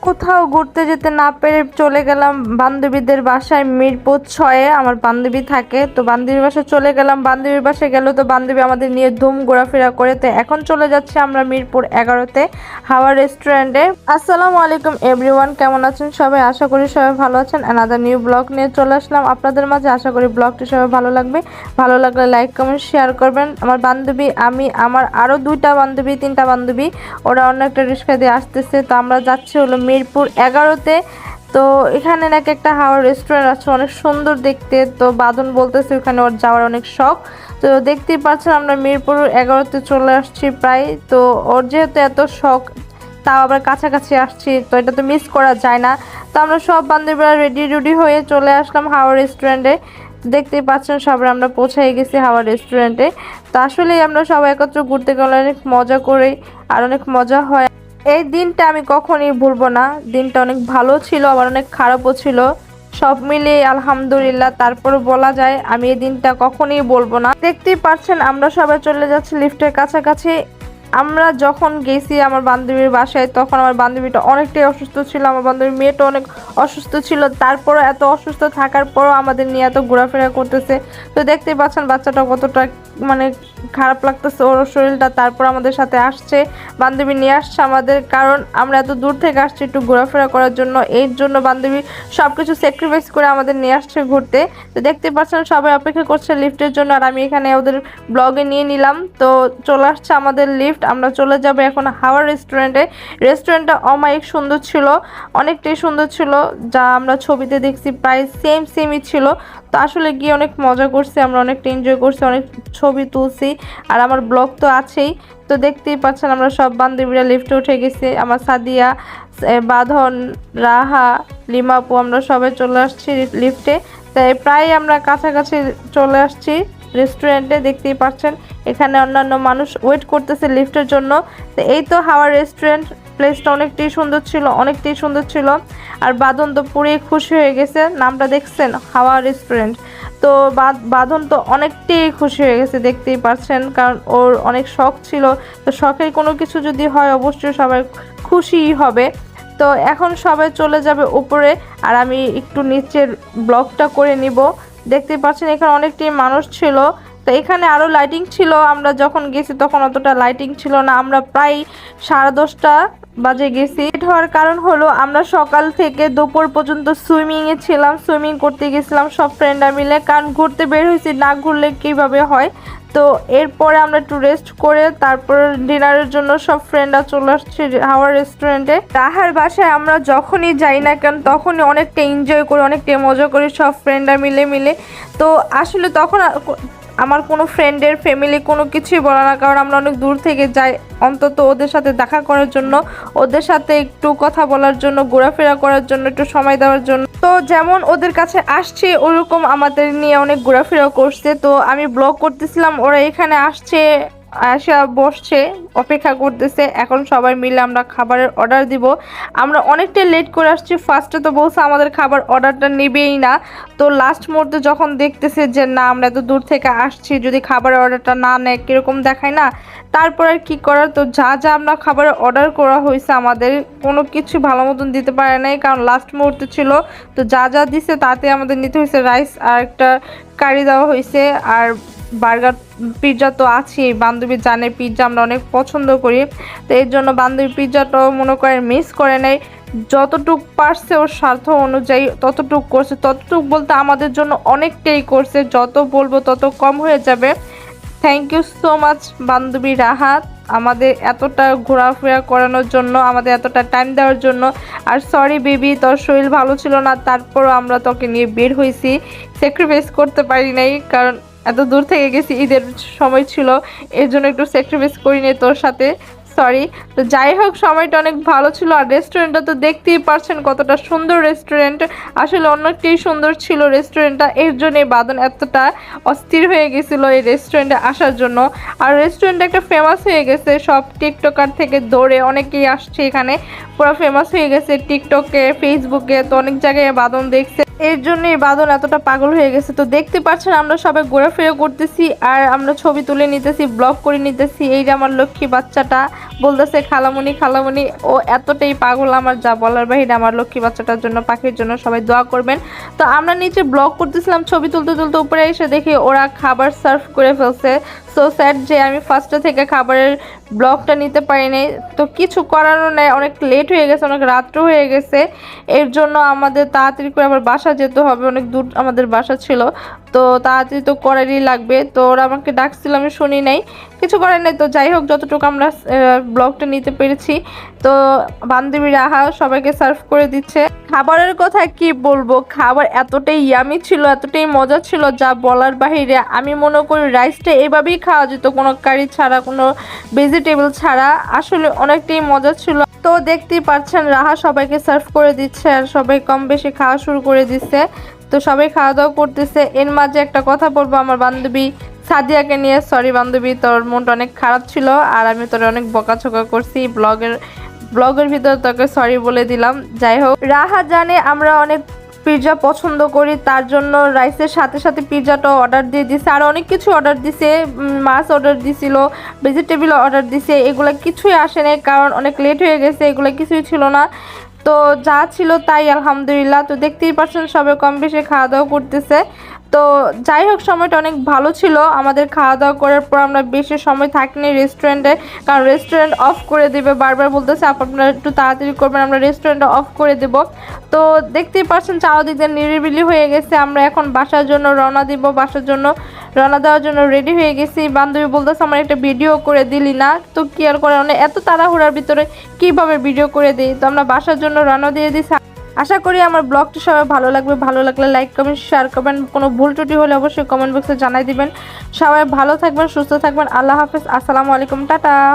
কোথাও ঘুরতে যেতে না পেরে চলে গেলাম বান্ধবীদের বাসায়। মিরপুর 6-এ আমার বান্ধবী থাকে, তো বান্ধবীর বাসায় চলে গেলাম। বান্ধবীর বাসায় গেল তো বান্ধবী আমাদের নিয়ে ধুম ঘোরাফেরা করে। তো এখন চলে যাচ্ছি আমরা মিরপুর 11-তে হাওয়া রেস্টুরেন্টে। আসসালামু আলাইকুম এভরিওয়ান, কেমন আছেন সবাই? আশা করি সবাই ভালো আছেন। অ্যানাদার নিউ ব্লগ নিয়ে চলে আসলাম আপনাদের মাঝে। আশা করি ব্লগটি সবাই ভালো লাগবে। ভালো লাগলে লাইক কমেন্ট শেয়ার করবেন। আমার বান্ধবী, আমি, আমার আরও 2টা বান্ধবী 3টা বান্ধবী, ওরা অন্য একটা রিক্সা দিয়ে আসতেছে। তো আমরা যাচ্ছি হলো মিরপুর 11-তে। তো এখানে নাকি একটা হাওয়া রেস্টুরেন্ট আছে, অনেক সুন্দর দেখতে। তো বাদন বলতেছে ওখানে ওর যাওয়ার অনেক শখ। তো দেখতেই পাচ্ছেন আমরা মিরপুর 11-তে চলে আসছি প্রায়। তো ওর যেহেতু এত শখ, তাও আবার কাছাকাছি আসছি, তো এটা তো মিস করা যায় না। তো আমরা সব বান্ধবীরা রেডি হয়ে চলে আসলাম হাওয়া রেস্টুরেন্টে। দেখতেই পাচ্ছেন সবাই আমরা পৌঁছে গেছি হাওয়া রেস্টুরেন্টে। তো আসলেই আমরা সবাই একত্র ঘুরতে গেলে অনেক মজা করি আর অনেক মজা হয়। এই দিনটা আমি কখনই ভুলবো না। দিনটা অনেক ভালো ছিল, আবার অনেক খারাপও ছিল, সব মিলিয়ে আলহামদুলিল্লাহ। তারপরে বলা যায় আমি এই দিনটা কখনই বলবো না। দেখতেই পাচ্ছেন আমরা সবাই চলে যাচ্ছি লিফটের কাছাকাছি। আমরা যখন গেছি আমার বান্ধবীর বাসায়, তখন আমার বান্ধবীটা অনেকটাই অসুস্থ ছিল, আমার বান্ধবীর মেয়েটা অনেক অসুস্থ ছিল। তারপরও এত অসুস্থ থাকার পরও আমাদের নিয়ে এত ঘোরাফেরা করতেছে। তো দেখতেই পাচ্ছেন বাচ্চাটা কতটা মানে খারাপ লাগতেছে ওর শরীরটা। তারপর আমাদের সাথে আসছে, বান্ধবী নিয়ে আসছে আমাদের, কারণ আমরা এত দূর থেকে আসছি একটু ঘোরাফেরা করার জন্য। এর জন্য বান্ধবী সব কিছু স্যাক্রিফাইস করে আমাদের নিয়ে আসছে ঘুরতে। তো দেখতে পাচ্ছেন সবাই অপেক্ষা করছে লিফটের জন্য, আর আমি এখানে ওদের ব্লগে নিয়ে নিলাম। তো চলে আসছে আমাদের লিফট, আমরা চলে যাব এখন হাওয়া রেস্টুরেন্টে। রেস্টুরেন্টটা অমায়িক সুন্দর ছিল, অনেকটাই সুন্দর ছিল, যা আমরা ছবিতে দেখছি প্রায় সেমই ছিল। তো আসলে গিয়ে অনেক মজা করছি, আমরা অনেকটা এনজয় করছি, অনেক ছবি তুলছি, আর আমার ব্লগ তো আছেই। তো দেখতেই পাচ্ছেন আমরা সব বান্ধবীরা লিফটে উঠে গেছি। আমার সাদিয়া, বাঁধন, রাহা, লিমাপু, আমরা সবাই চলে আসছি লিফটে। তাই প্রায় আমরা কাছাকাছি চলে আসছি রেস্টুরেন্টে। দেখতেই পাচ্ছেন এখানে অন্যান্য মানুষ ওয়েট করতেছে লিফটের জন্য। তো এই তো হাওয়া রেস্টুরেন্ট, প্লেসটা অনেকটাই সুন্দর ছিল। আর বাঁধন তো পুরোই খুশি হয়ে গেছে, নামটা দেখছেন হাওয়া রেস্টুরেন্ট। তো বাঁধন তো অনেকটাই খুশি হয়ে গেছে, দেখতেই পাচ্ছেন, কারণ ওর অনেক শখ ছিল। তো শখের কোনো কিছু যদি হয় অবশ্যই সবাই খুশিই হবে। তো এখন সবাই চলে যাবে উপরে, আর আমি একটু নিচের ব্লগটা করে নিব। দেখতেই পাচ্ছেন এখানে অনেকটাই মানুষ ছিল। তো এখানে আরও লাইটিং ছিল, আমরা যখন গেছি তখন অতটা লাইটিং ছিল না। আমরা প্রায় 10:30 বাজে গেছি। লেট হওয়ার কারণ হলো আমরা সকাল থেকে দুপুর পর্যন্ত সুইমিংয়ে ছিলাম, সুইমিং করতে গেছিলাম সব ফ্রেন্ডরা মিলে, কারণ ঘুরতে বের হয়েছি, না ঘুরলে কীভাবে হয়। তো এরপরে আমরা একটু রেস্ট করে তারপর ডিনারের জন্য সব ফ্রেন্ডরা চলে আসছে হাওয়া রেস্টুরেন্টে। রাহার বাসায় আমরা যখনই যাই না কেন তখনই অনেকটা এনজয় করি, অনেকটা মজা করি সব ফ্রেন্ডরা মিলে। তো আসলে তখন আমার কোনো ফ্রেন্ডের ফ্যামিলি কোনো কিছুই বলে না, কারণ আমরা অনেক দূর থেকে যাই অন্তত ওদের সাথে দেখা করার জন্য, ওদের সাথে একটু কথা বলার জন্য, ঘোরাফেরা করার জন্য, একটু সময় দেওয়ার জন্য। তো যেমন ওদের কাছে আসছে ওরকম আমাদের নিয়ে অনেক ঘোরাফেরা করছে। তো আমি ব্লগ করতেছিলাম, ওরা এখানে আসছে, আসা বসছে, অপেক্ষা করতেছে। এখন সবাই মিলে আমরা খাবারের অর্ডার দিব। আমরা অনেকটা লেট করে আসছি, ফার্স্টে তো বলছে আমাদের খাবার অর্ডারটা নেবেই না। তো লাস্ট মুহূর্তে যখন দেখতেছে যে না আমরা এত দূর থেকে আসছি, যদি খাবারের অর্ডারটা না নেয় কীরকম দেখায় না, তারপর আর কী করার। তো যা আমরা খাবারের অর্ডার করা হয়েছে আমাদের কোনো কিছু ভালো মতন দিতে পারে নাই, কারণ লাস্ট মুহূর্তে ছিল। তো যা দিছে তাতে আমাদের নিতে হয়েছে রাইস আর একটা কারি দেওয়া হয়েছে, আর বার্গার, পিৎজা তো আছেই। বান্ধবী জানে পিৎজা আমরা অনেক পছন্দ করি, তো এর জন্য বান্ধবী পিৎজাটাও মনে করেন মিস করে নেয়। যতটুক পারছে ওর স্বার্থ অনুযায়ী ততটুক করছে, ততটুক বলতে আমাদের জন্য অনেকটাই করছে, যত বলবো তত কম হয়ে যাবে। থ্যাংক ইউ সো মাচ বান্ধবী রাহাত, আমাদের এতটা ঘোরাফেরা করানোর জন্য, আমাদের এতটা টাইম দেওয়ার জন্য। আর সরি বেবি, তোর শরীর ভালো ছিল না, তারপরও আমরা তোকে নিয়ে বের হয়েছি, স্যাক্রিফাইস করতে পারি নাই, কারণ এত দূর থেকে গেছি, ঈদের সময় ছিল, এর জন্য একটু স্যাক্রিফাইস করিনি তোর সাথে, সরি। তো যাই হোক সময়টা অনেক ভালো ছিল। আর রেস্টুরেন্টটা তো দেখতেই পারছেন কতটা সুন্দর রেস্টুরেন্ট, আসলে অনেকটাই সুন্দর ছিল রেস্টুরেন্টটা, এর জন্যই বাদন এতটা অস্থির হয়ে গেছিলো এই রেস্টুরেন্টে আসার জন্য। আর রেস্টুরেন্টটা একটা ফেমাস হয়ে গেছে, সব টিকটকার থেকে দৌড়ে অনেকেই আসছে এখানে, পুরো ফেমাস হয়ে গেছে টিকটকে, ফেসবুকে, তো অনেক জায়গায় বাদন দেখছে। এর জন্যই বাদল এতটা পাগল হয়ে গেছে। তো দেখতে পাচ্ছেন আমরা সবাই ঘোরাফেরা করতেছি আর আমরা ছবি তুলে নিতেছি, ব্লগ করে নিতেছি। এই যে আমার লক্ষ্মী বাচ্চাটা বলতেছে খালামুনি খালামুনি, ও এতটাই পাগল আমার যা বলার বাহিরে। আমার লক্ষ্মী বাচ্চাটার জন্য, পাখির জন্য সবাই দোয়া করবেন। তো আমরা নিচে ব্লগ করতেছিলাম, ছবি তুলতে তুলতে উপরে এসে দেখি ওরা খাবার সার্ভ করে ফেলছে। সো স্যাড যে আমি ফার্স্টে থেকে খাবারের ব্লগটা নিতে পারিনি। তো কিছু করারও নেই, অনেক লেট হয়ে গেছে, অনেক রাত্র হয়ে গেছে। এর জন্য আমাদের তাড়াতাড়ি করে আবার বাসা যেতে হবে, অনেক দূর আমাদের বাসা ছিল। তো তাড়াতাড়ি তো করারই লাগবে। তো ওরা আমাকে ডাকছিল, আমি শুনি নাই, কিছু করার নেই। তো যাই হোক, যতটুকু আমরা ব্লগটা নিতে পেরেছি। তো বান্ধবী রাহা সবাইকে সার্ভ করে দিচ্ছে। খাবারের কথা কি বলবো, খাবার এতটাই ইয়ামি ছিল, এতটাই মজা ছিল যা বলার বাহিরে। আমি মনে করি রাইসটা এভাবেই খাওয়া যেত, কোনো কারি ছাড়া, কোনো ভেজিটেবল ছাড়া। আসলে অনেকটাই মজা ছিল। তো দেখতেই পাচ্ছেন রাহা সবাইকে সার্ভ করে দিচ্ছে আর সবাই কম বেশি খাওয়া শুরু করে দিচ্ছে। তো সবাই খাওয়া দাওয়া করতেছে। এর মাঝে একটা কথা বলবো আমার বান্ধবী সাদিয়াকে নিয়ে। সরি বান্ধবী, তোর মনটা অনেক খারাপ ছিল আর আমি তোর অনেক বকাঝকা করছি ব্লগের ভিতরে, তোকে সরি বলে দিলাম। যাই হোক, রাহা জানে আমরা অনেক পিৎজা পছন্দ করি, তার জন্য রাইসের সাথে সাথে পিৎজাটাও অর্ডার দিয়ে দিছে। আর অনেক কিছু অর্ডার দিছে, মাছ অর্ডার দিছিল, ভেজিটেবল অর্ডার দিছে। এগুলো কিছুই আসে নাই কারণ অনেক লেট হয়ে গেছে, এগুলো কিছুই ছিল না। তো যা ছিল তাই আলহামদুলিল্লাহ। তো দেখতেই পাচ্ছেন সবাই কম বেশি খাওয়া দাওয়া করতেছে। তো যাই হোক, সময়টা অনেক ভালো ছিল। আমাদের খাওয়া দাওয়া করার পর আমরা বেশি সময় থাকিনি রেস্টুরেন্টে, কারণ রেস্টুরেন্ট অফ করে দেবে, বারবার বলতেছে আপনারা একটু তাড়াতাড়ি করবেন, আমরা রেস্টুরেন্টটা অফ করে দেব। তো দেখতেই পাচ্ছেন চারদিক দিয়ে নিরিবিলি হয়ে গেছে। আমরা এখন বাসার জন্য রওনা দিব, বাসার জন্য রওনা দেওয়ার জন্য রেডি হয়ে গেছি। বান্ধবী বলতেছে আমার একটা ভিডিও করে দিলি না। তো কি আর করে, মানে এত তাড়াহুড়ার ভিতরে কিভাবে ভিডিও করে দিই। তো আমরা বাসার জন্য রওনা দিয়ে দিছি। আশা করি আমার ব্লগটি সবাই ভালো লাগবে। ভালো লাগলে লাইক কমেন্ট শেয়ার করবেন। কোনো ভুল ত্রুটি হলে অবশ্যই কমেন্ট বক্সে জানাই দিবেন। সবাই ভালো থাকবেন, সুস্থ থাকবেন। আল্লাহ হাফেজ, আসসালামু আলাইকুম, টাটা।